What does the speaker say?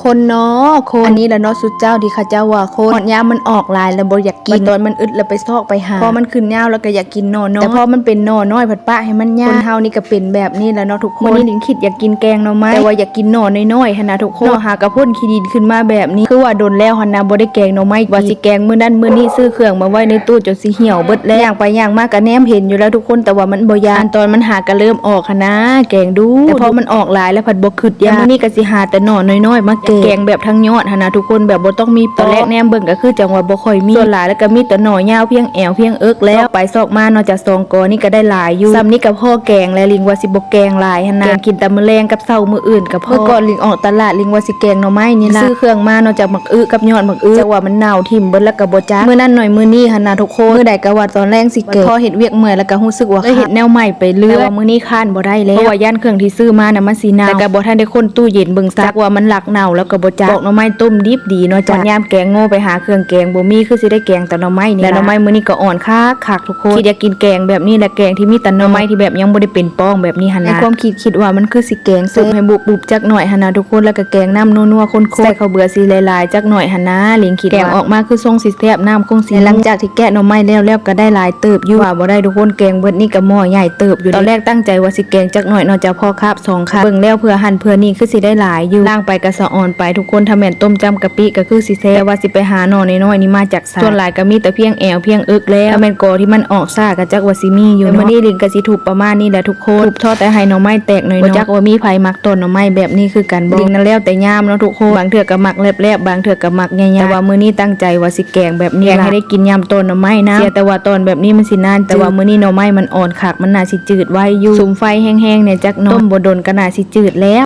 คนเนาะคนอันนี้แหละเนาะสุดเจ้าที่ข้าเจ้าว่าคนหอดยามมันออกลายแล้วบ่อยากกินตอนมันอึดแล้วไปซอกไปหาพอมันขึ้นยาวแล้วก็อยากกินหน่อน้อยแต่พอมันเป็นหน่อน้อยผัดปะให้มันยาวคนเฮานี่ก็เป็นแบบนี้แหละเนาะทุกคนวันนี้ลิงคิดอยากกินแกงหน่อไม้แต่ว่าอยากกินหน่อน้อยๆหั่นนะทุกคนหากระพ่นขี้ดินขึ้นมาแบบนี้คือว่าโดนแล้วหั่นนะบ่ได้แกงหน่อไม้ว่าสิแกงมื้อนั้นมื้อนี้ซื้อเครื่องมาไว้ในตู้จนสิเหี่ยวเบิดแล้วย่างไปย่างมาก็แนมเห็นอยู่แล้วทุกคนแต่ว่ามันบ่ยานตอนมันหาก็เริ่มออกหั่นนะแกงดูแต่พอมันออกหลายแล้วผัดบ่ขึ้นยามมื้อนี้ก็สิหาแต่หน่อน้อยๆมาแกงแบบทั้งยอดหั่นนะทุกคนแบบบ่ต้องมีตอนแรกแนมเบิ่งก็คือจังว่าบ่ค่อยมีส่วนหลายแล้วก็มีแต่หน่อยาวเพียงแอวเพียงเอิกแล้วไปซอกมานอกจาก2กอนี่ก็ได้หลายอยู่ซ้ำนี้กับพ่อแกงและลิงว่าสิบ่แกงหลายหั่นนะแกงกินแต่มื้อแลงกับเช้ามื้ออื่นกับพ่อก่อนลิงออกตลาดลิงว่าสิแกงหน่อไม้นี่ล่ะซื้อเครื่องมานอกจากหมักอึกับยอดหมักอึจังว่ามันเน่าทิ่มเบิดแล้วก็บ่จักมื้อนั้นหน่อยมื้อนี้หั่นนะทุกคนมื้อใดก็ว่าตอนแรกสิแกงพอเฮ็ดเวียกเมื่อยแล้วก็รู้สึกว่าเฮ็ดแนวใหม่ไปเรื่อยมื้อนี้ค้านบ่ได้แล้วเพราะว่าย่านเครื่องที่ซื้อมาน่ะมันสิเน่าแต่ก็บ่ทันได้คนตู้เย็นเบิ่งซักว่ามันหลักเน่าแล้วก็บ่จักบอกหน่อไม้ต้มดิบดีเนาะจ้ะยามแกงโง่ไปหาเครื่องแกงบ่มีคือสิได้แกงแต่หน่อไม้นี่แล้วหน่อไม้มื้อนี้ก็อ่อนคักทุกคนคิดอยากกินแกงแบบนี้แหละแกงที่มีแต่หน่อไม้ที่แบบยังบ่ได้เป็นป้องแบบนี้หั่นนะในความคิดว่ามันคือสิแกงซุปให้บุบๆจักหน่อยหั่นนะทุกคนแล้วก็แกงน้ำนัวๆข้นๆใส่ข้าวเบื่อสิหลายๆจักหน่อยหั่นนะลิงคิดแกงออกมาคือทรงสิแซ่บน้ำคงสิหลังจากที่แกะหน่อไม้แล้วก็ได้หลายเติบอยู่ว่าบ่ได้ทุกคนแกงเบิดนี่ก็หม้อใหญ่เติบอยู่ตอนแรกตั้งใจว่าสิแกงจักหน่อยเนาะจะพอคาบ2คาบเบิ่งแล้วเพื่อหั่นเพื่อนี่คือสิได้หลายอยู่ล่างไปก็สะอ่อนไปทุกคนถ้าแม่นต้มจำกะปิก็คือสิแซ่บว่าสิไปหาหน่อน้อยๆนี่มาจากส่วนหลายก็มีแต่เพียงแอวเพียงเอิกแล้วแม่นกอที่มันออกซ่าก็จักว่าสิมีอยู่มื้อนี้ลิงก็สิถูกประมาณนี้แหละทุกคนถูกทอดแต่ให้หน่อไม้แตกหน่อยๆบ่จักว่ามีไผมักต้นหน่อไม้แบบนี้คือกันบ่ลิงนั่นแล้วแต่ยามเนาะทุกคนบางเทื่อก็มักแลบๆบางเทื่อก็มักใหญ่ๆแต่ว่ามื้อนี้ตั้งใจว่าสิแกงแบบนี้ให้ได้กินยามต้นหน่อไม้นะเสียแต่ว่าตอนแบบนี้มันสินานแต่ว่ามื้อนี้หน่อไม้มันอ่อนคักมันน่าสิจืดไว้อยู่สุมไฟแห้งๆเนี่ยจักหน่อยต้มบ่ดนก็น่าสิจืดแล้ว